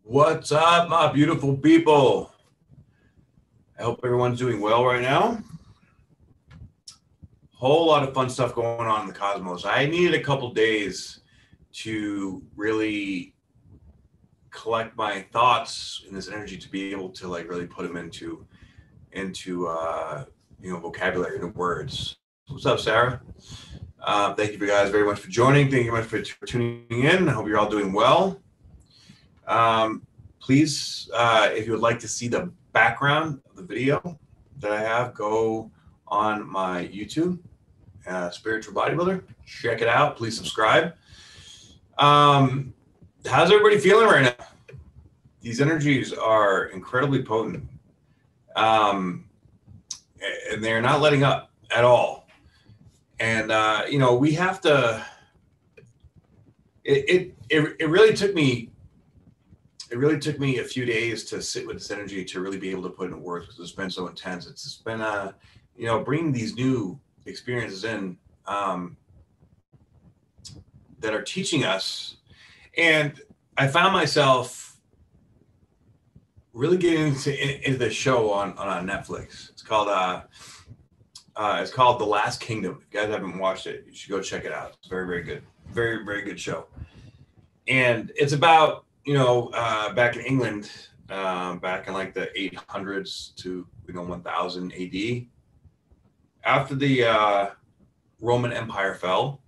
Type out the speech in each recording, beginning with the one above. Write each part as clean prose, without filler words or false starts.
What's up, my beautiful people? I hope everyone's doing well right now. Whole lot of fun stuff going on in the cosmos. I needed a couple days to really collect my thoughts in this energy to be able to really put them into vocabulary and words. What's up, Sarah? Thank you guys very much for joining. Thank you very much for tuning in. I hope you're all doing well. Please, if you would like to see the background of the video that I have, go on my YouTube, Spiritual Bodybuilder. Check it out. Please subscribe. How's everybody feeling right now? These energies are incredibly potent, and they're not letting up at all. And we have to. It really took me. It really took me a few days to sit with this energy to really be able to put it into words because it's been so intense. It's been bringing these new experiences in that are teaching us, and I found myself really getting into this show on Netflix. It's called The Last Kingdom. If you guys haven't watched it, you should go check it out. It's very, very good. Very, very good show. And it's about, back in England, back in the 800s to 1000 AD, after the Roman Empire fell,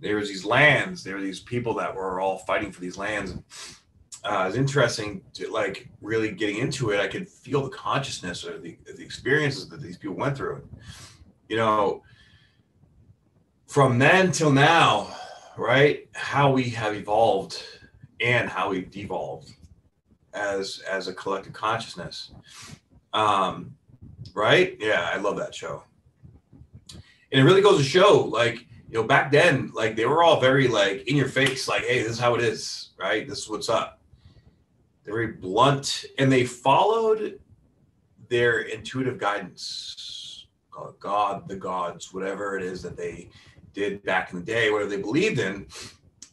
there was these lands, there were these people that were all fighting for these lands. And it was interesting to really getting into it. I could feel the consciousness or the experiences that these people went through. From then till now, right? How we have evolved and how we've devolved as a collective consciousness. Right? Yeah, I love that show. And it really goes to show, back then, they were all very in your face, hey, this is how it is, right? This is what's up. They're very blunt, and they followed their intuitive guidance, God, the gods, whatever it is that they did back in the day, whatever they believed in.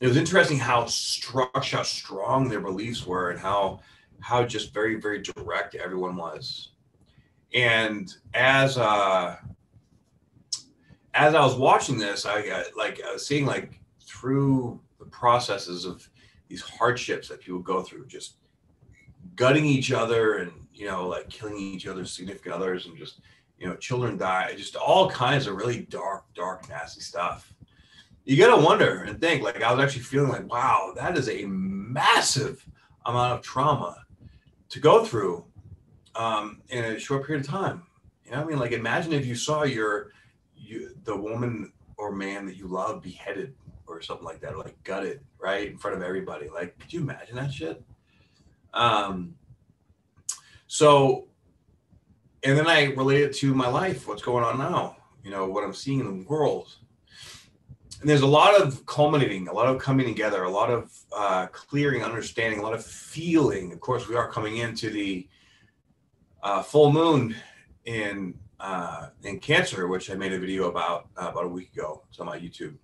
It was interesting how strong their beliefs were, and how just very, very direct everyone was. And as I was watching this, I was seeing through the processes of these hardships that people go through, just gutting each other and killing each other's significant others, and just children die, just all kinds of really dark, nasty stuff. You gotta wonder and think, I was actually feeling wow, that is a massive amount of trauma to go through in a short period of time. Imagine if you saw the woman or man that you love beheaded or something like that, or gutted right in front of everybody. Could you imagine that shit? And then I relate it to my life, what's going on now, what I'm seeing in the world. And there's a lot of culminating, a lot of coming together, a lot of clearing, understanding, a lot of feeling. Of course, we are coming into the full moon in Cancer, which I made a video about a week ago. It's on my YouTube.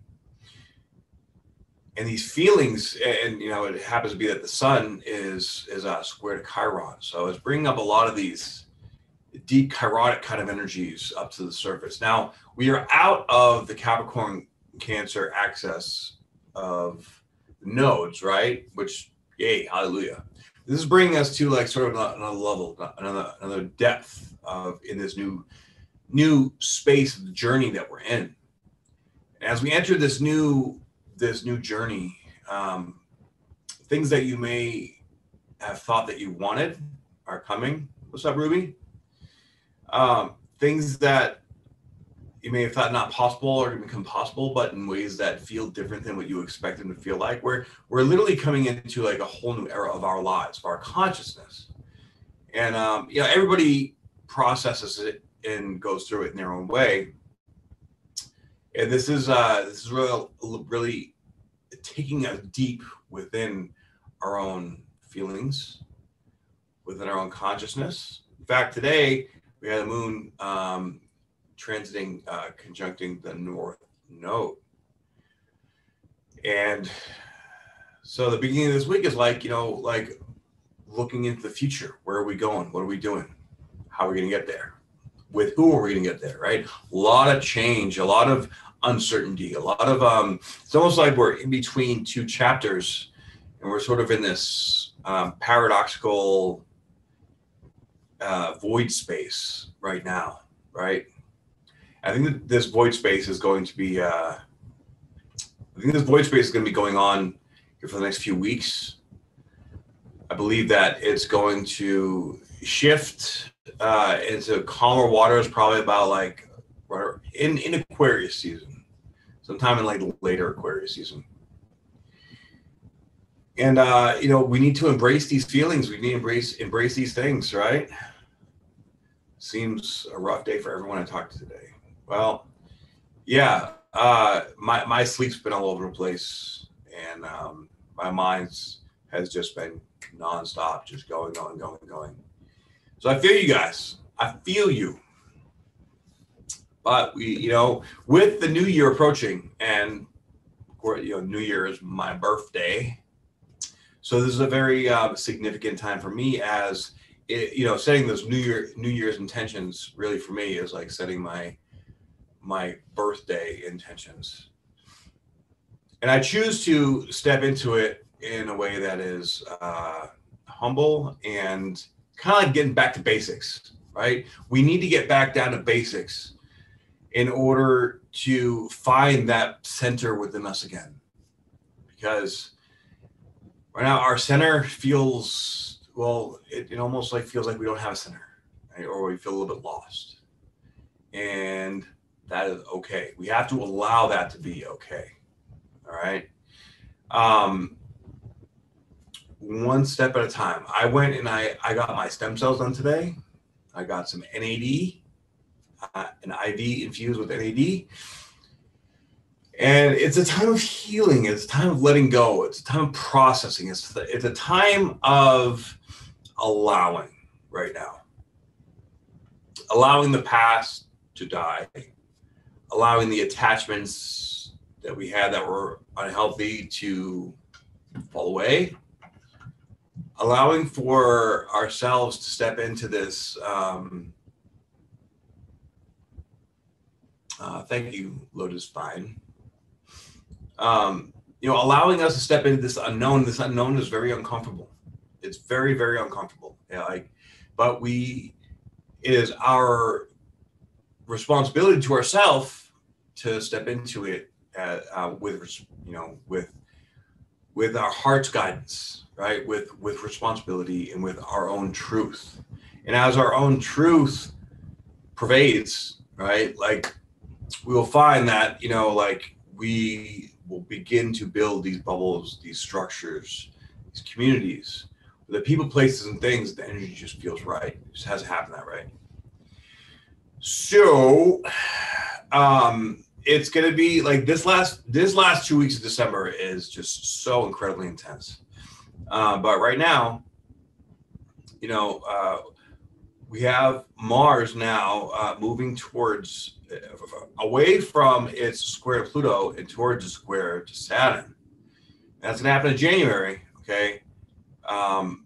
And these feelings, and it happens to be that the sun is square to Chiron. So it's bringing up a lot of these deep Chironic kind of energies up to the surface. Now, we are out of the Capricorn Cancer axis of nodes, right? Which, yay, hallelujah. This is bringing us to sort of another level, another depth in this new space of the journey that we're in. And as we enter this new journey, things that you may have thought that you wanted are coming. What's up, Ruby? Things that you may have thought not possible or become possible, but in ways that feel different than what you expect them to feel like. We're literally coming into a whole new era of our lives, of our consciousness. And everybody processes it and goes through it in their own way. And this is really taking us deep within our own feelings, within our own consciousness. In fact, today we had a moon transiting, conjuncting the North Node. And so the beginning of this week is like, like looking into the future. Where are we going? What are we doing? How are we going to get there? With who are we going to get there, right? A lot of change, a lot of uncertainty, a lot of, it's almost like we're in between two chapters and we're sort of in this paradoxical void space right now, right? I think that this void space is going to be, going on here for the next few weeks. I believe that it's going to shift into calmer waters, probably about like in Aquarius season, sometime in like later Aquarius season. And we need to embrace these feelings. We need to embrace these things, right? Seems a rough day for everyone I talked to today. Well, yeah, my sleep's been all over the place, and my mind's has just been nonstop, just going. So I feel you guys. I feel you. But we, with the new year approaching, and New Year is my birthday, so this is a very significant time for me, as it, setting those New Year's intentions. Really, for me, is like setting my birthday intentions, and I choose to step into it in a way that is humble and kind of like getting back to basics, right? We need to get back down to basics in order to find that center within us again. Because right now our center feels, well, it almost like feels like we don't have a center, right? Or we feel a little bit lost. And that is okay. We have to allow that to be okay. All right. One step at a time. I went and I got my stem cells done today. I got some NAD, an IV infused with NAD. And it's a time of healing. It's a time of letting go. It's a time of processing. It's a time of allowing right now. Allowing the past to die. Allowing the attachments that we had that were unhealthy to fall away. Allowing for ourselves to step into this, thank you, Lotus Fine. Allowing us to step into this unknown. This unknown is very uncomfortable. It's very, very uncomfortable. But it is our responsibility to ourselves to step into it with our heart's guidance, right? With responsibility and with our own truth. And as our own truth pervades, right? Like we will find that, we will begin to build these bubbles, these structures, these communities, the people, places, and things, the energy just feels right. It just has to happen that way. So, it's going to be like this last 2 weeks of December is just so incredibly intense. But right now, we have Mars now moving towards, away from its square to Pluto and towards the square to Saturn. That's going to happen in January, okay? And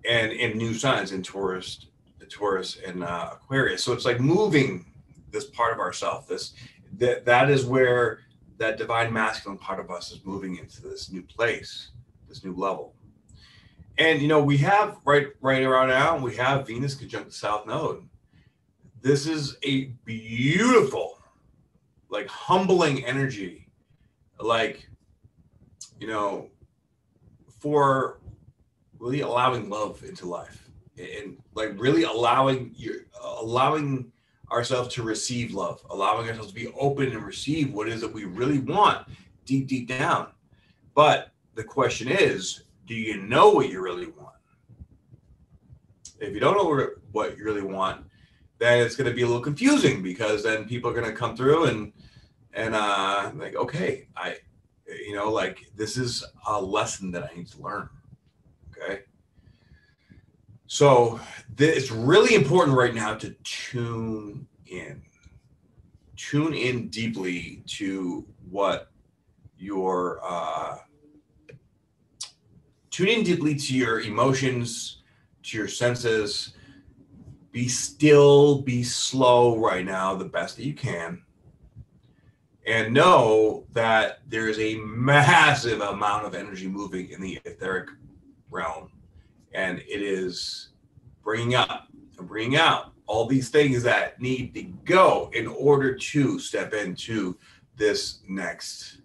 in new signs in Taurus and Aquarius. So it's like moving this part of ourself. That is where that divine masculine part of us is moving into this new place, this new level. And we have right around now, we have Venus conjunct the South Node. This is a beautiful, like humbling energy, like for really allowing love into life, and like really allowing ourselves to receive love, allowing ourselves to be open and receive what it is that we really want deep down. But the question is, do you know what you really want? If you don't know what you really want, then it's going to be a little confusing, because then people are going to come through and like, okay, like this is a lesson that I need to learn. Okay. So it's really important right now to tune in deeply to what your tune in deeply to your emotions, to your senses. Be still, be slow right now, the best that you can. And know that there is a massive amount of energy moving in the etheric realm. And it is bringing up and bringing out all these things that need to go in order to step into this next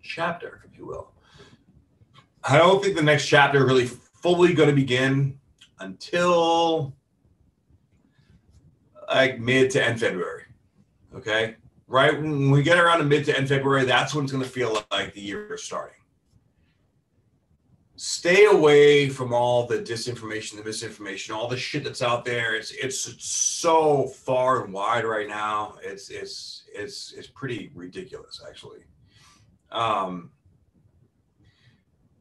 chapter, if you will. I don't think the next chapter really fully going to begin until like mid to end February. Okay. Right when we get around to mid to end February, that's when it's going to feel like the year is starting. Stay away from all the disinformation, the misinformation, all the shit that's out there. It's so far and wide right now. It's pretty ridiculous, actually.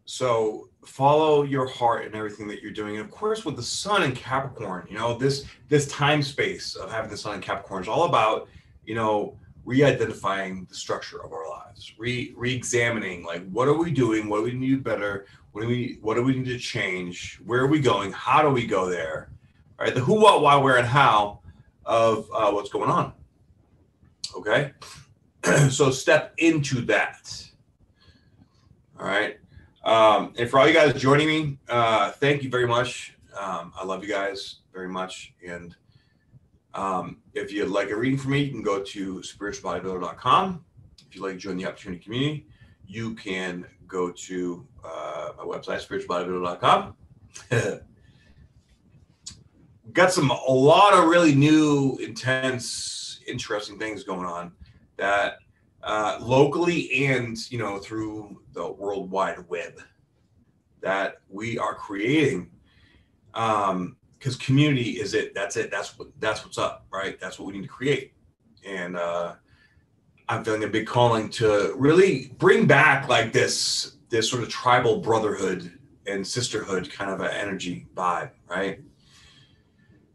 So follow your heart and everything that you're doing. And of course, with the sun in Capricorn, you know, this time space of having the sun in Capricorn is all about, you know, re-identifying the structure of our lives, re-examining, like, what are we doing? What do we need to do better? What do we need to change? Where are we going? How do we go there? All right, the who, what, why, where, and how of what's going on. Okay, so step into that. All right, and for all you guys joining me, thank you very much. I love you guys very much, and if you'd like a reading from me, you can go to spiritualbodybuilder.com. If you'd like to join the opportunity community, you can go to my website, spiritualbodybuilder.com. Got a lot of really new, intense, interesting things going on that locally and, you know, through the World Wide Web that we are creating. Because community is it. That's it. That's what's up, right? That's what we need to create. And I'm feeling a big calling to really bring back like this sort of tribal brotherhood and sisterhood kind of an energy vibe, right?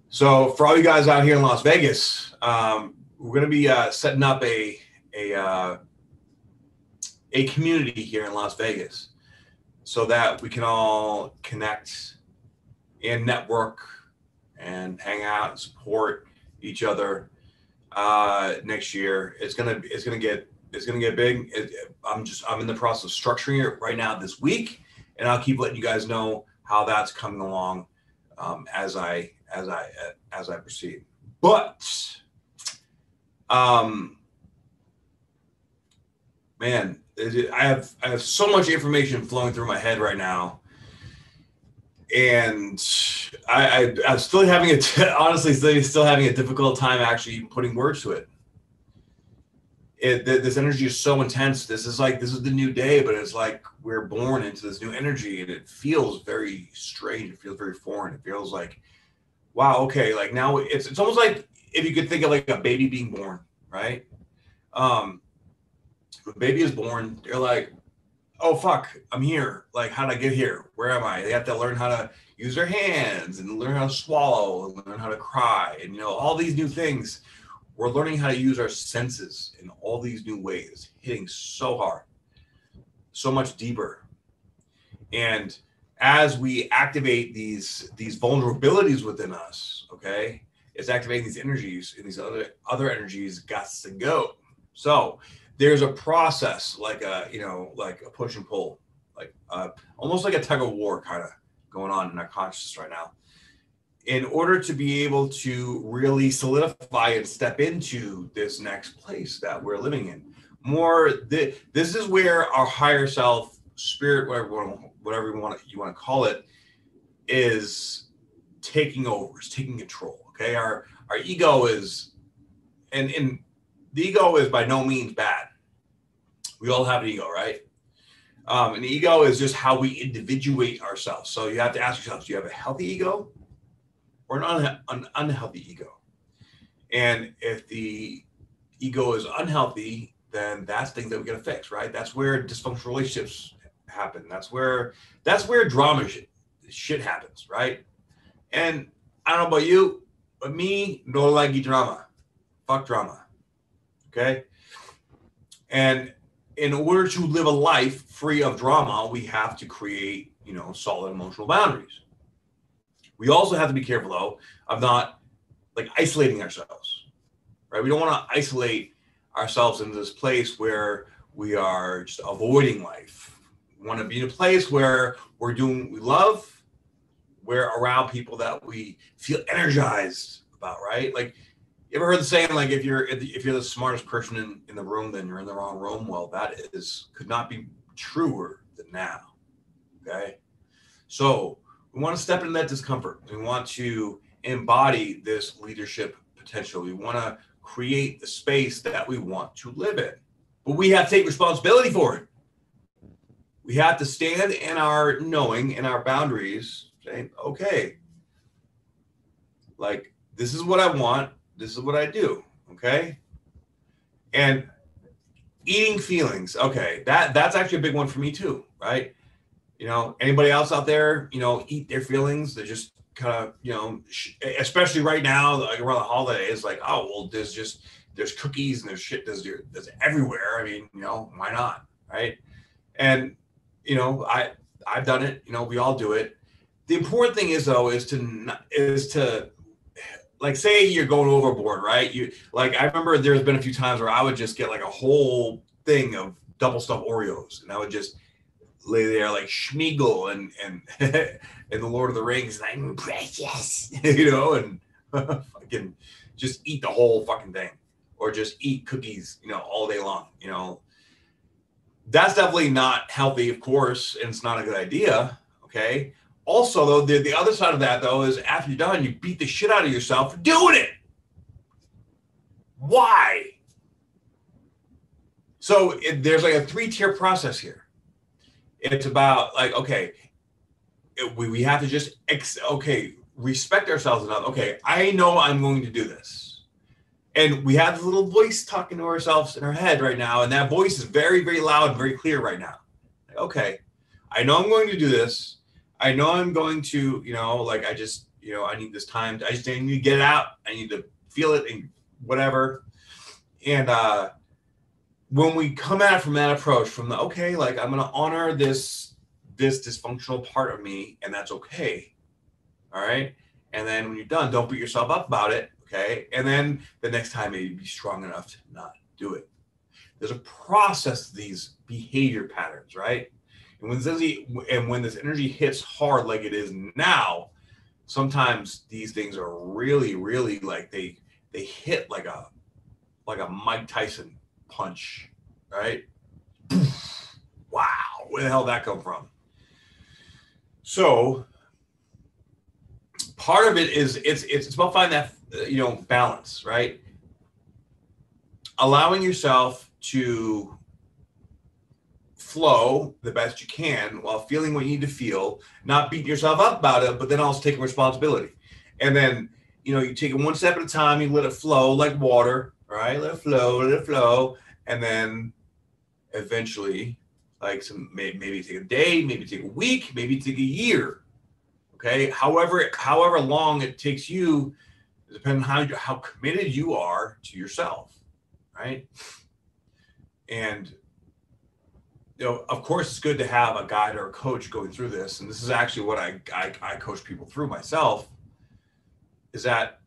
So for all you guys out here in Las Vegas, we're going to be setting up a community here in Las Vegas so that we can all connect and network and hang out and support each other next year. It's gonna get big. I'm in the process of structuring it right now this week, and I'll keep letting you guys know how that's coming along as I proceed. But man, I have so much information flowing through my head right now. And I'm still having honestly still having a difficult time actually putting words to it. This energy is so intense. This is the new day, but it's like we're born into this new energy, and it feels very strange. It feels very foreign. It feels like, wow, okay, like now it's almost like if you could think of like a baby being born, right? When a baby is born, they're like, oh, fuck, I'm here. Like, how did I get here? Where am I? They have to learn how to use their hands and learn how to swallow and learn how to cry. And, you know, all these new things. We're learning how to use our senses in all these new ways, hitting so hard, so much deeper. And as we activate these vulnerabilities within us, okay, it's activating these energies, and these other energies got to go. So there's a process like a push and pull, like almost like a tug of war kind of going on in our consciousness right now. In order to be able to really solidify and step into this next place that we're living in, this is where our higher self, spirit, whatever you want to call it, is taking over, is taking control. Okay, our ego is, and the ego is by no means bad. We all have an ego, right? And the ego is just how we individuate ourselves. So you have to ask yourself, do you have a healthy ego or an unhealthy ego? And if the ego is unhealthy, then that's things that we got to fix, right? That's where dysfunctional relationships happen. That's where drama shit happens, right? And I don't know about you, but me, no like drama. Fuck drama. Okay? And in order to live a life free of drama, we have to create, solid emotional boundaries. We also have to be careful, though, of not like isolating ourselves, right? We don't want to isolate ourselves into this place where we are just avoiding life. We want to be in a place where we're doing what we love. We're around people that we feel energized about, right? Like, you ever heard the saying, like, if you're the smartest person in the room, then you're in the wrong room? Well, that could not be truer than now, okay? So we want to step into that discomfort. We want to embody this leadership potential. We want to create the space that we want to live in. But we have to take responsibility for it. We have to stand in our knowing, in our boundaries, saying, okay, like, this is what I want. This is what I do, okay? And eating feelings, okay, that's actually a big one for me too, right? Anybody else out there, eat their feelings? They're just kind of, especially right now, like around the holidays, like, oh, well, there's cookies and there's shit there's everywhere. I mean, why not, right? And, I've done it, we all do it. The important thing is, though, is to like, say you're going overboard, right? I remember there's been a few times where I would just get like a whole thing of double stuffed Oreos, and I would just lay there like Schmeagol and and the Lord of the Rings, and I'm precious, and fucking just eat the whole fucking thing, or just eat cookies, all day long. That's definitely not healthy, of course, and it's not a good idea. Okay. Also, though, the other side of that, though, is after you're done, you beat the shit out of yourself for doing it. Why? So there's like a 3-tier process here. It's about like, okay, we have to just, respect ourselves enough. Okay, I know I'm going to do this. And we have this little voice talking to ourselves in our head right now. And that voice is very, very loud and very clear right now. Like, okay, I know I'm going to do this. I know I'm going to, I need this time. I need to get it out. I need to feel it and whatever. And when we come at it from that approach, I'm going to honor this dysfunctional part of me, and that's okay. All right. And then when you're done, don't beat yourself up about it. Okay. And then the next time, maybe be strong enough to not do it. There's a process to these behavior patterns, right? And when this energy hits hard like it is now, sometimes these things are really, really like they hit like a Mike Tyson punch, right? Wow, where the hell did that come from? So part of it is it's about finding that balance, right? Allowing yourself to flow the best you can while feeling what you need to feel, not beating yourself up about it, but then also taking responsibility. And then, you take it one step at a time, you let it flow like water, right? Let it flow. And then eventually, like maybe take a day, maybe take a week, maybe take a year. Okay. However long it takes you, depending on how committed you are to yourself. Right. And of course, it's good to have a guide or a coach going through this. And this is actually what I coach people through myself, is that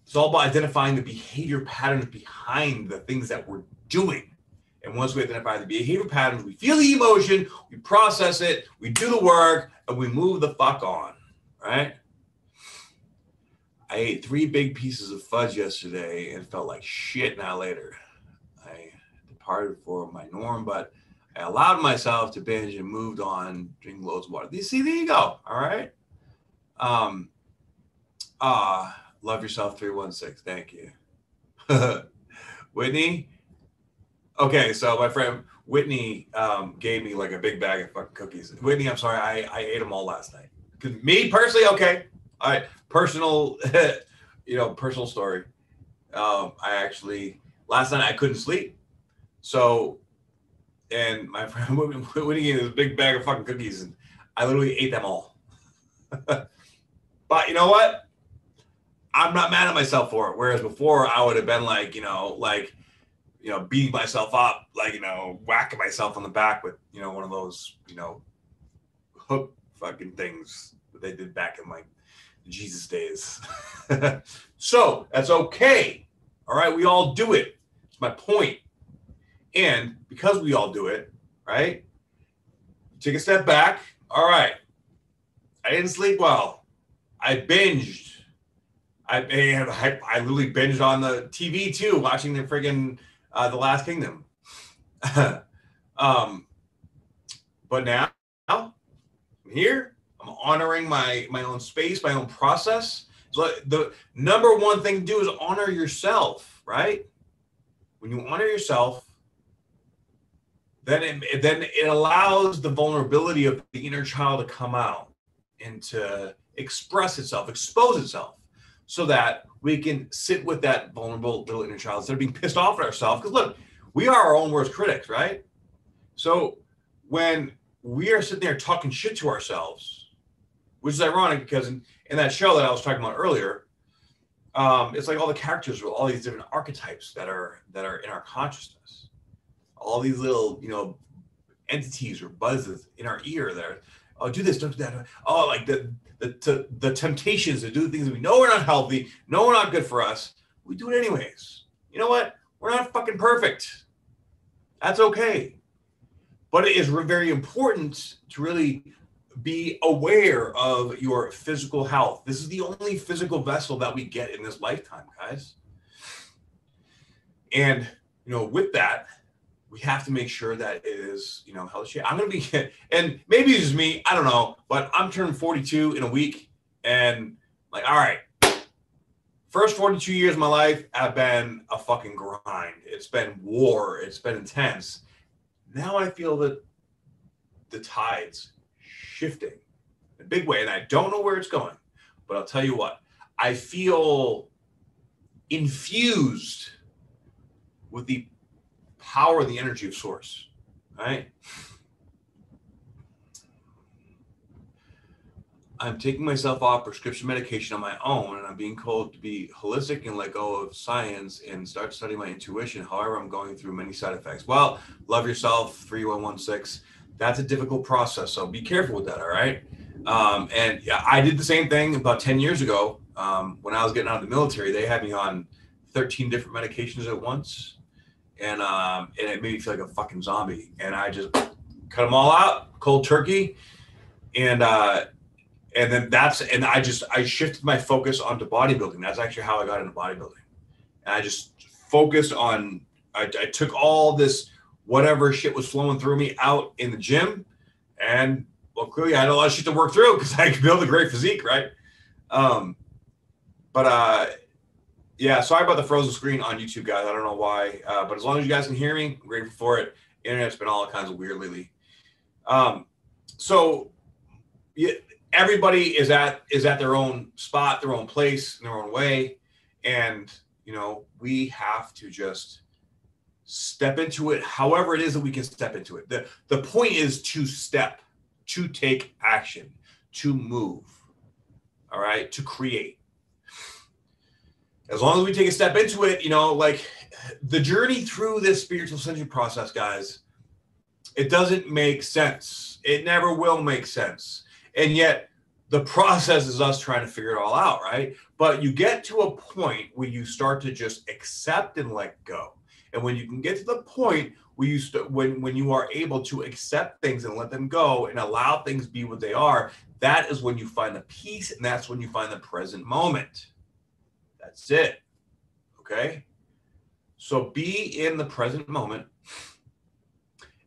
it's all about identifying the behavior patterns behind the things that we're doing. And once we identify the behavior patterns, we feel the emotion, we process it, we do the work, and we move the fuck on, right? I ate 3 big pieces of fudge yesterday and felt like shit an hour later. I departed for my norm, but I allowed myself to binge and moved on, drink loads of water. There you go. All right. Love yourself 316. Thank you. Whitney. Okay. So my friend Whitney gave me like a big bag of fucking cookies. Whitney, I'm sorry. I ate them all last night. Because me personally, okay. All right. Personal, personal story. I actually, last night I couldn't sleep. So, and my friend Whitney gave me this big bag of fucking cookies, and I literally ate them all. But you know what? I'm not mad at myself for it. Whereas before I would have been like, beating myself up, like, whacking myself on the back with, one of those, hook fucking things that they did back in like Jesus days. So that's okay. All right. We all do it. It's my point. And because we all do it, right? Take a step back. All right. I didn't sleep well. I binged. I literally binged on the TV too, watching the friggin' The Last Kingdom. But now I'm here. I'm honoring my own space, my own process. So the number one thing to do is honor yourself, right? When you honor yourself, then it allows the vulnerability of the inner child to come out and to express itself, expose itself, so that we can sit with that vulnerable little inner child instead of being pissed off at ourselves. Because look, we are our own worst critics, right? So when we are sitting there talking shit to ourselves, which is ironic because in that show that I was talking about earlier, it's like all the characters with all these different archetypes that are in our consciousness, all these little entities or buzzes in our ear that are, oh, do this, don't do that. Oh, like the temptations to do things that we know are not healthy, know are not good for us. We do it anyways. You know what? We're not fucking perfect. That's okay. But it is very important to really be aware of your physical health. This is the only physical vessel that we get in this lifetime, guys. And, with that, we have to make sure that it is, healthy. I'm going to be, and maybe it's just me, I don't know, but I'm turning 42 in a week. And like, all right, first 42 years of my life have been a fucking grind. It's been war. It's been intense. Now I feel that the tide's shifting in a big way, and I don't know where it's going, but I'll tell you what, I feel infused with the power and the energy of source, right? I'm taking myself off prescription medication on my own, and I'm being told to be holistic and let go of science and start studying my intuition. However, I'm going through many side effects. Well, love yourself, 3116. That's a difficult process, so be careful with that, all right? And yeah, I did the same thing about 10 years ago. When I was getting out of the military, they had me on 13 different medications at once, and it made me feel like a fucking zombie. And I just cut them all out, cold turkey, and then I shifted my focus onto bodybuilding. That's actually how I got into bodybuilding. And I just focused on, I took all this, whatever shit was flowing through me out in the gym. And well, clearly I had a lot of shit to work through because I could build a great physique, right? Yeah, sorry about the frozen screen on YouTube, guys. I don't know why, but as long as you guys can hear me, I'm grateful for it. Internet's been all kinds of weird lately. So yeah, everybody is at their own spot, their own place, in their own way. And, we have to just step into it however it is that we can step into it. The point is to step, to take action, to move, all right, to create. As long as we take a step into it, like the journey through this spiritual ascension process, guys, it doesn't make sense. It never will make sense. And yet the process is us trying to figure it all out, right? But you get to a point where you start to just accept and let go. And when you can get to the point where when you are able to accept things and let them go and allow things be what they are, that is when you find the peace, and that's when you find the present moment. That's it. Okay? So be in the present moment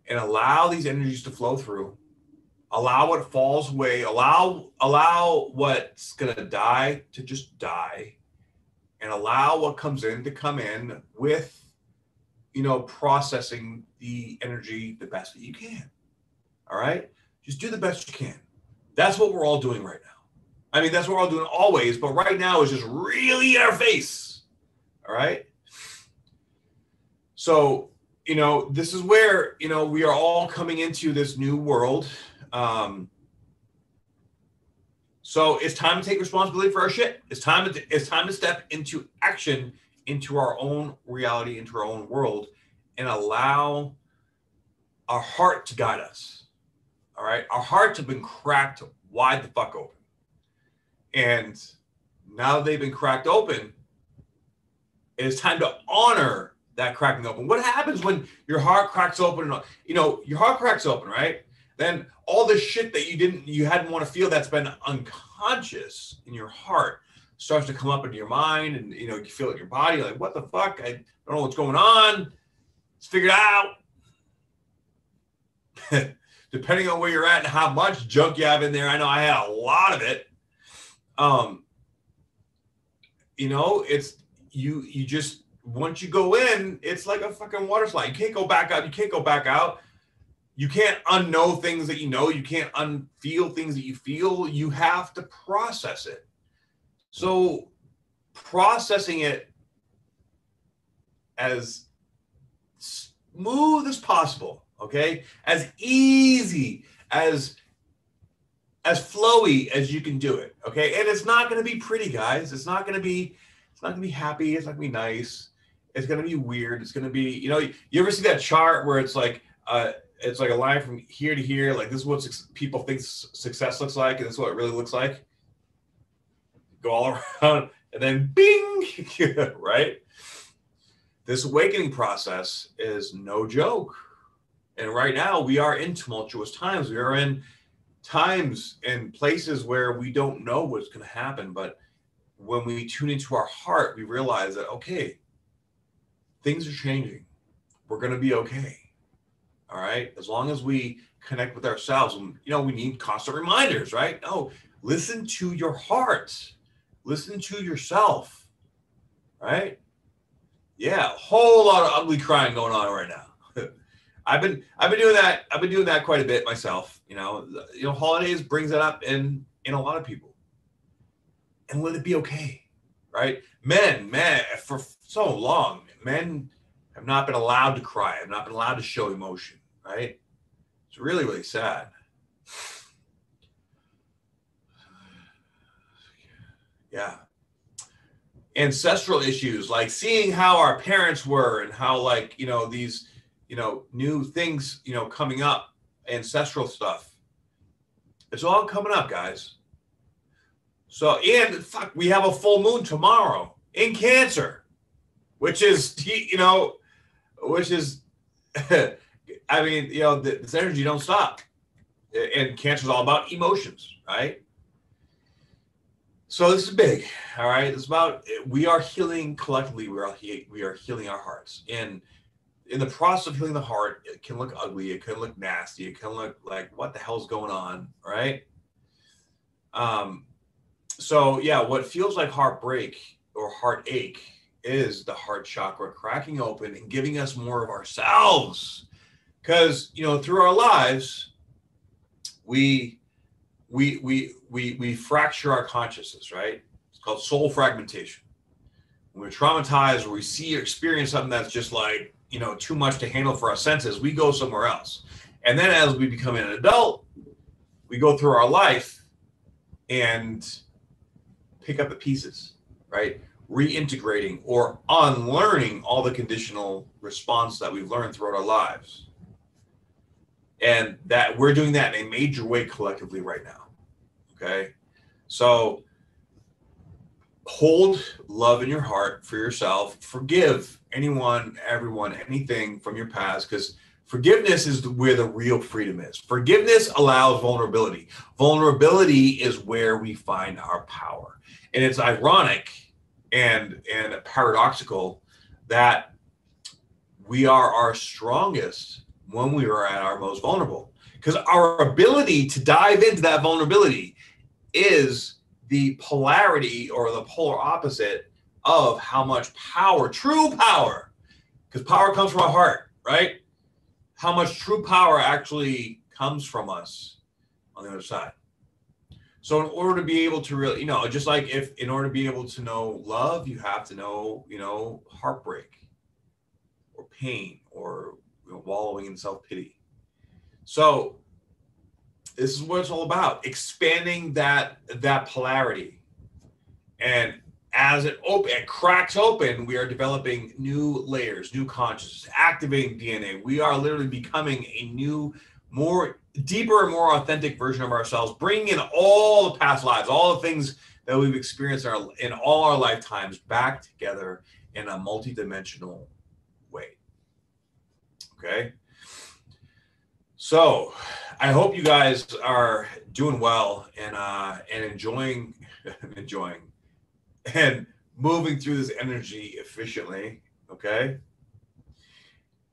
and allow these energies to flow through. Allow what falls away. Allow what's going to die to just die, and allow what comes in to come in with, processing the energy the best that you can. All right? Just do the best you can. That's what we're all doing right now. I mean, that's what we're all doing always, but right now is just really in our face. All right? So, this is where, we are all coming into this new world. So it's time to take responsibility for our shit. It's time to step into action, into our own reality, into our own world, and allow our heart to guide us. All right. Our hearts have been cracked wide the fuck open. And now that they've been cracked open, it is time to honor that cracking open. What happens when your heart cracks open? You know, your heart cracks open, right? Then all the shit that you hadn't want to feel that's been unconscious in your heart starts to come up into your mind, and you know, you feel it in your body. You're like, what the fuck? I don't know what's going on. Let's figure it out. Depending on where you're at and how much junk you have in there. I know I had a lot of it. You know, it's you just, once you go in, it's like a fucking water slide. You can't go back out. You can't go back out. You can't unknow things that you know. You can't unfeel things that you feel. You have to process it. So processing it as smooth as possible, okay? As easy, as flowy as you can do it, okay? And it's not going to be pretty, guys. It's not going to be happy. It's not going to be nice. It's going to be weird. It's going to be, you know, you ever see that chart where it's like a line from here to here, like this is what people think success looks like, and this is what it really looks like. Go all around, and then bing, right? This awakening process is no joke. And right now we are in tumultuous times. We are in times and places where we don't know what's going to happen. But when we tune into our heart, we realize that, okay, things are changing. We're going to be okay. All right. As long as we connect with ourselves, and, you know, we need constant reminders, right? No, listen to your heart. Listen to yourself, right? Yeah, a whole lot of ugly crying going on right now. I've been doing that. I've been doing that quite a bit myself. You know, holidays brings that up in a lot of people, and let it be okay, right? Men, for so long, men have not been allowed to cry. Have not been allowed to show emotion, right? It's really, really sad. Yeah. Ancestral issues, like seeing how our parents were and how, like, you know, these, you know, new things, you know, coming up, ancestral stuff. It's all coming up, guys. So, and fuck, we have a full moon tomorrow in Cancer, which is, you know, I mean, you know, this energy don't stop. And Cancer is all about emotions, right? So this is big, all right? It's about, we are healing collectively. We are healing our hearts. And in the process of healing the heart, it can look ugly. It can look nasty. It can look like, what the hell's going on, right? So yeah, what feels like heartbreak or heartache is the heart chakra cracking open and giving us more of ourselves. Because, you know, through our lives, we fracture our consciousness, right? It's called soul fragmentation. When we're traumatized, or we see or experience something that's just like, you know, too much to handle for our senses, we go somewhere else. And then as we become an adult, we go through our life and pick up the pieces, right? Reintegrating or unlearning all the conditional response that we've learned throughout our lives. And that we're doing that in a major way collectively right now. Okay. So hold love in your heart for yourself. Forgive anyone, everyone, anything from your past, because forgiveness is where the real freedom is. Forgiveness allows vulnerability. Vulnerability is where we find our power. And it's ironic and paradoxical that we are our strongest when we are at our most vulnerable, because our ability to dive into that vulnerability is the polarity or the polar opposite of how much power, true power, because power comes from our heart, right? How much true power actually comes from us on the other side. So in order to be able to really, you know, just like if in order to be able to know love, you have to know, you know, heartbreak or pain or, you know, wallowing in self-pity. So this is what it's all about, expanding that polarity. And as it cracks open, we are developing new layers, new consciousness, activating DNA. We are literally becoming a new, more deeper and more authentic version of ourselves, bringing in all the past lives, all the things that we've experienced in all our lifetimes back together in a multidimensional way. Okay. So I hope you guys are doing well and enjoying and moving through this energy efficiently. Okay.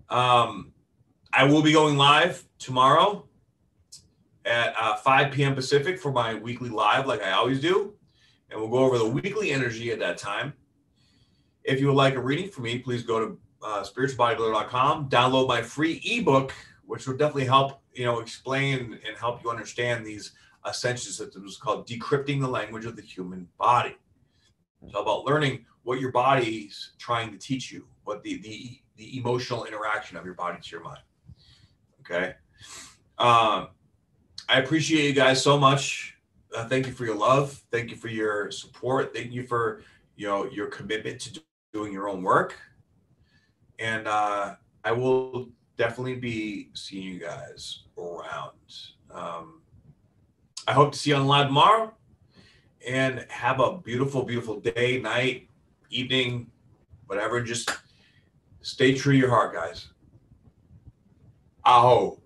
I will be going live tomorrow at 5 p.m. Pacific for my weekly live, like I always do. And we'll go over the weekly energy at that time. If you would like a reading from me, please go to spiritualbodybuilder.com, download my free ebook, which will definitely help, explain and help you understand these ascension systems called Decrypting the Language of the Human Body. It's all about learning what your body's trying to teach you, what the emotional interaction of your body to your mind. Okay. I appreciate you guys so much. Thank you for your love. Thank you for your support. Thank you for, your commitment to doing your own work. And I will definitely be seeing you guys around. I hope to see you on live tomorrow. And have a beautiful, beautiful day, night, evening, whatever. Just stay true to your heart, guys. Aho.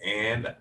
And